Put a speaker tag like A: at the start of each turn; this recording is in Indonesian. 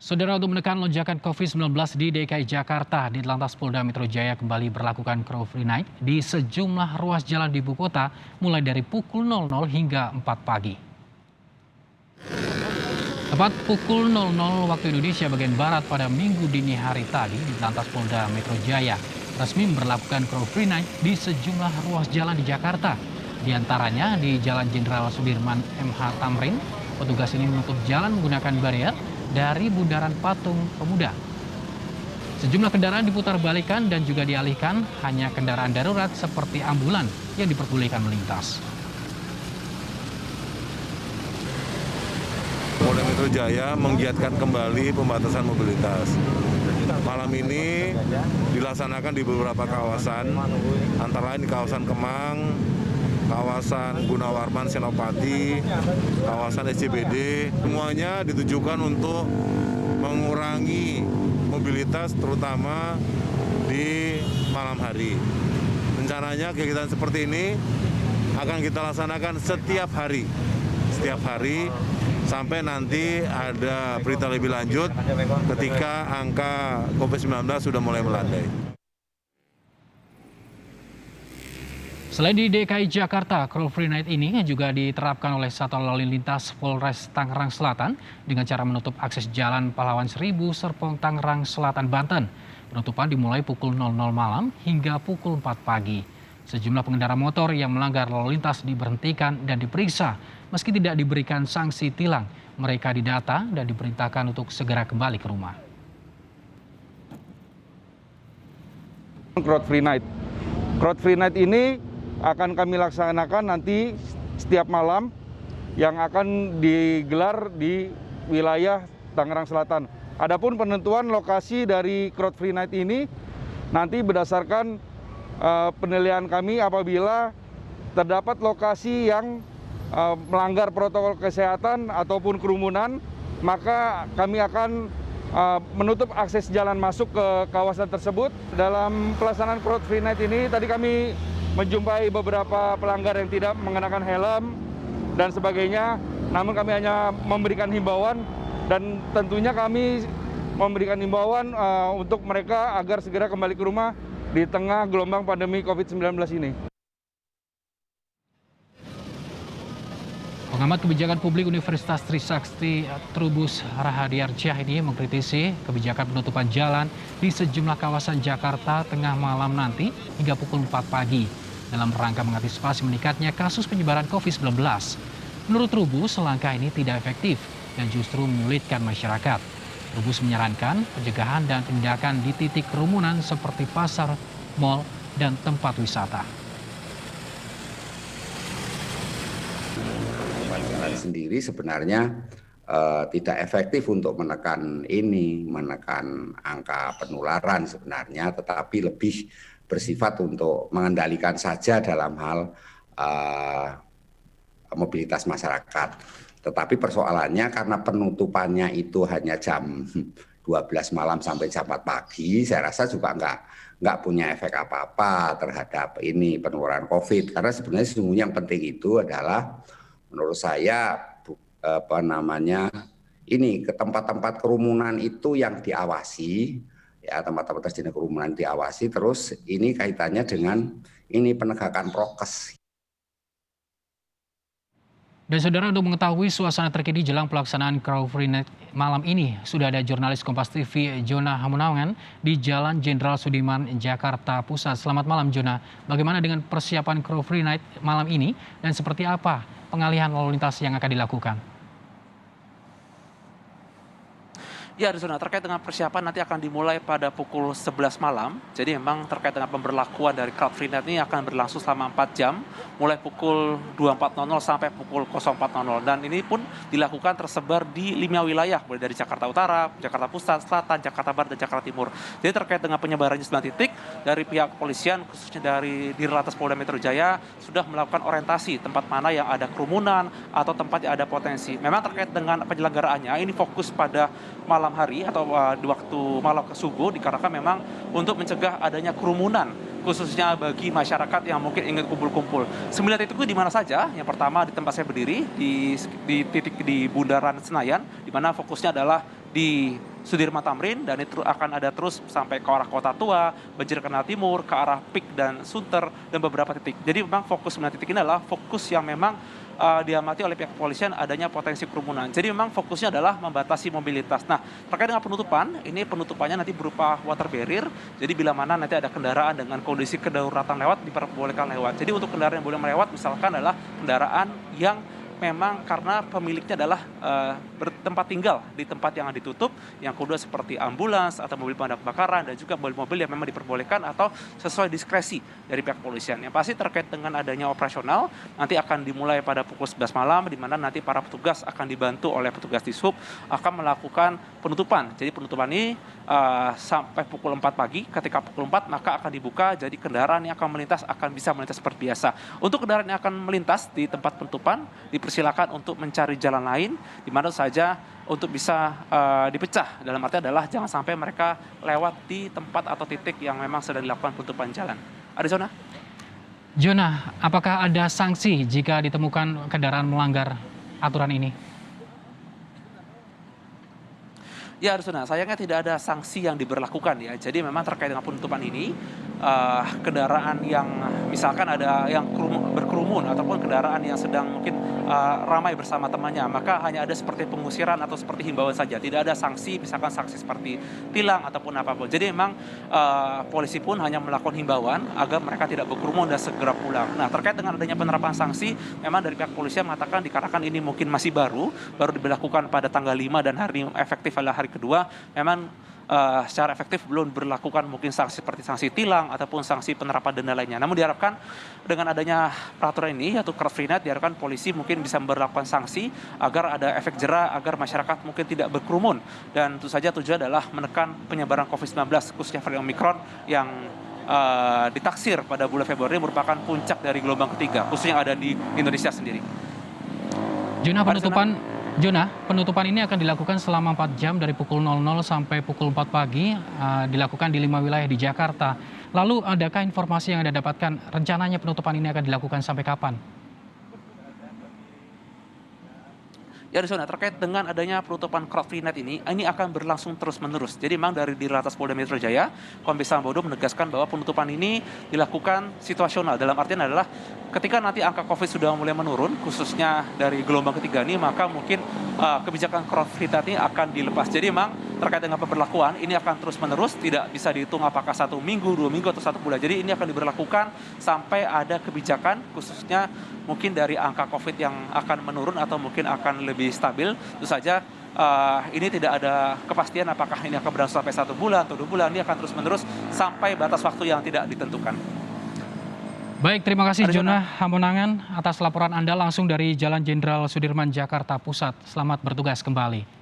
A: Saudara, untuk menekan lonjakan COVID-19 di DKI Jakarta, Ditlantas Polda Metro Jaya kembali berlakukan Car Free Night di sejumlah ruas jalan di ibu kota mulai dari pukul 00 hingga 4 pagi. Tepat pukul 00 waktu Indonesia bagian Barat pada Minggu dini hari tadi, Ditlantas Polda Metro Jaya resmi memberlakukan Car Free Night di sejumlah ruas jalan di Jakarta. Di antaranya di Jalan Jenderal Sudirman MH Tamrin, petugas ini menutup jalan menggunakan barier dari Bundaran Patung Pemuda. Sejumlah kendaraan diputar balikan dan juga dialihkan, hanya kendaraan darurat seperti ambulan yang diperbolehkan melintas.
B: Polda Metro Jaya menggiatkan kembali pembatasan mobilitas. Malam ini dilaksanakan di beberapa kawasan, antara lain di kawasan Kemang, kawasan Gunawarman Senopati, kawasan SCBD, semuanya ditujukan untuk mengurangi mobilitas terutama di malam hari. Rencananya kegiatan seperti ini akan kita laksanakan setiap hari sampai nanti ada berita lebih lanjut ketika angka COVID-19 sudah mulai melandai.
A: Selain di DKI Jakarta, Car Free Night ini juga diterapkan oleh Satuan Lalu Lintas Polres Tangerang Selatan dengan cara menutup akses Jalan Pahlawan Seribu, Serpong, Tangerang Selatan, Banten. Penutupan dimulai pukul 00 malam hingga pukul 4 pagi. Sejumlah pengendara motor yang melanggar lalu lintas diberhentikan dan diperiksa. Meski tidak diberikan sanksi tilang, mereka didata dan diperintahkan untuk segera kembali ke rumah.
C: Car Free Night ini akan kami laksanakan nanti setiap malam yang akan digelar di wilayah Tangerang Selatan. Adapun penentuan lokasi dari Car Free Night ini nanti berdasarkan penilaian kami apabila terdapat lokasi yang melanggar protokol kesehatan ataupun kerumunan, maka kami akan menutup akses jalan masuk ke kawasan tersebut. Dalam pelaksanaan Car Free Night ini tadi kami menjumpai beberapa pelanggar yang tidak mengenakan helm dan sebagainya, namun kami hanya memberikan himbauan dan tentunya kami memberikan himbauan untuk mereka agar segera kembali ke rumah di tengah gelombang pandemi COVID-19 ini.
A: Pengamat kebijakan publik Universitas Trisakti Trubus Rahadiarsyah ini mengkritisi kebijakan penutupan jalan di sejumlah kawasan Jakarta tengah malam nanti hingga pukul 4 pagi dalam rangka mengantisipasi meningkatnya kasus penyebaran COVID-19. Menurut Trubus, langkah ini tidak efektif dan justru menyulitkan masyarakat. Trubus menyarankan pencegahan dan tindakan di titik kerumunan seperti pasar, mal, dan tempat wisata.
D: Jalan sendiri sebenarnya tidak efektif untuk menekan angka penularan sebenarnya, tetapi lebih bersifat untuk mengendalikan saja dalam hal mobilitas masyarakat. Tetapi persoalannya karena penutupannya itu hanya jam 12 malam sampai jam 4 pagi, saya rasa juga nggak punya efek apa-apa terhadap penularan COVID. Karena sebenarnya sesungguhnya yang penting itu adalah menurut saya ke tempat-tempat kerumunan itu yang diawasi, ya tempat-tempat terjadi kerumunan diawasi, terus ini kaitannya dengan penegakan prokes.
A: Dan saudara, untuk mengetahui suasana terkini jelang pelaksanaan Car Free Night malam ini, sudah ada jurnalis Kompas TV Jona Hamunangan di Jalan Jenderal Sudirman, Jakarta Pusat. Selamat malam, Jona. Bagaimana dengan persiapan Car Free Night malam ini dan seperti apa pengalihan lalu lintas yang akan dilakukan?
E: Ya, Rizona, terkait dengan persiapan nanti akan dimulai pada pukul 11 malam. Jadi memang terkait dengan pemberlakuan dari Car Free Night ini akan berlangsung selama 4 jam, mulai pukul 24.00 sampai pukul 04.00. Dan ini pun dilakukan tersebar di 5 wilayah, mulai dari Jakarta Utara, Jakarta Pusat, Selatan, Jakarta Barat, dan Jakarta Timur. Jadi terkait dengan penyebarannya 9 titik, dari pihak kepolisian, khususnya dari Ditlantas Polda Metro Jaya, sudah melakukan orientasi tempat mana yang ada kerumunan atau tempat yang ada potensi. Memang terkait dengan penyelenggaraannya, ini fokus pada malam hari atau di waktu malam ke subuh, dikarenakan memang untuk mencegah adanya kerumunan khususnya bagi masyarakat yang mungkin ingin kumpul-kumpul. 9 titik itu di mana saja? Yang pertama di tempat saya berdiri di titik di Bundaran Senayan, di mana fokusnya adalah di Sudirman Tamrin, dan itu akan ada terus sampai ke arah Kota Tua, Banjir Kanal Timur, ke arah Pik dan Sunter, dan beberapa titik. Jadi memang fokus 9 titik ini adalah fokus yang memang diamati oleh pihak kepolisian adanya potensi kerumunan. Jadi memang fokusnya adalah membatasi mobilitas. Nah, terkait dengan penutupan, ini penutupannya nanti berupa water barrier. Jadi bila mana nanti ada kendaraan dengan kondisi kedaruratan lewat, diperbolehkan lewat. Jadi untuk kendaraan yang boleh melewat misalkan adalah kendaraan yang memang karena pemiliknya adalah bertempat tinggal di tempat yang ditutup, yang kedua seperti ambulans atau mobil pemadam kebakaran, dan juga mobil-mobil yang memang diperbolehkan atau sesuai diskresi dari pihak kepolisian. Yang pasti terkait dengan adanya operasional, nanti akan dimulai pada pukul 11 malam, di mana nanti para petugas akan dibantu oleh petugas Dishub akan melakukan penutupan. Jadi penutupan ini sampai pukul 4 pagi, ketika pukul 4 maka akan dibuka, jadi kendaraan yang akan melintas akan bisa melintas seperti biasa. Untuk kendaraan yang akan melintas di tempat penutupan, dipersilakan untuk mencari jalan lain, di mana saja untuk bisa dipecah. Dalam arti adalah jangan sampai mereka lewat di tempat atau titik yang memang sedang dilakukan penutupan jalan. Arizona?
A: Jona, apakah ada sanksi jika ditemukan kendaraan melanggar aturan ini?
E: Ya, Arizona, sayangnya tidak ada sanksi yang diberlakukan ya. Jadi memang terkait dengan penutupan ini, kendaraan yang misalkan ada yang berkerumun ataupun kendaraan yang sedang mungkin ramai bersama temannya, maka hanya ada seperti pengusiran atau seperti himbauan saja. Tidak ada sanksi, misalkan sanksi seperti tilang ataupun apapun. Jadi memang polisi pun hanya melakukan himbauan agar mereka tidak berkerumun dan segera pulang. Nah, terkait dengan adanya penerapan sanksi, memang dari pihak polisi mengatakan dikarenakan ini mungkin masih baru diberlakukan pada tanggal 5 dan hari efektif adalah hari kedua, memang secara efektif belum berlakukan mungkin sanksi seperti sanksi tilang ataupun sanksi penerapan denda lainnya. Namun diharapkan dengan adanya peraturan ini, yaitu Car Free Night, diharapkan polisi mungkin bisa memberlakukan sanksi agar ada efek jera, agar masyarakat mungkin tidak berkerumun. Dan tentu saja tujuan adalah menekan penyebaran COVID-19 khususnya varian Omicron yang ditaksir pada bulan Februari merupakan puncak dari gelombang ketiga, khususnya yang ada di Indonesia sendiri.
A: Jona, penutupan ini akan dilakukan selama 4 jam dari pukul 00 sampai pukul 4 pagi, dilakukan di 5 wilayah di Jakarta. Lalu adakah informasi yang Anda dapatkan rencananya penutupan ini akan dilakukan sampai kapan?
E: Ya, Arizona, terkait dengan adanya penutupan Car Free Night ini akan berlangsung terus-menerus. Jadi memang dari Dirlantas Polda Metro Jaya, Kombes Sambodo menegaskan bahwa penutupan ini dilakukan situasional. Dalam artian adalah ketika nanti angka COVID sudah mulai menurun, khususnya dari gelombang ketiga ini, maka mungkin kebijakan Car Free Night ini akan dilepas. Jadi memang terkait dengan pemberlakuan ini akan terus-menerus, tidak bisa dihitung apakah 1 minggu, 2 minggu, atau 1 bulan. Jadi ini akan diberlakukan sampai ada kebijakan, khususnya mungkin dari angka COVID yang akan menurun atau mungkin akan lebih stabil. Tentu saja ini tidak ada kepastian apakah ini akan berlangsung sampai 1 bulan atau 2 bulan. Ini akan terus-menerus sampai batas waktu yang tidak ditentukan.
A: Baik, terima kasih Jona Hamonangan atas laporan Anda langsung dari Jalan Jenderal Sudirman, Jakarta Pusat. Selamat bertugas kembali.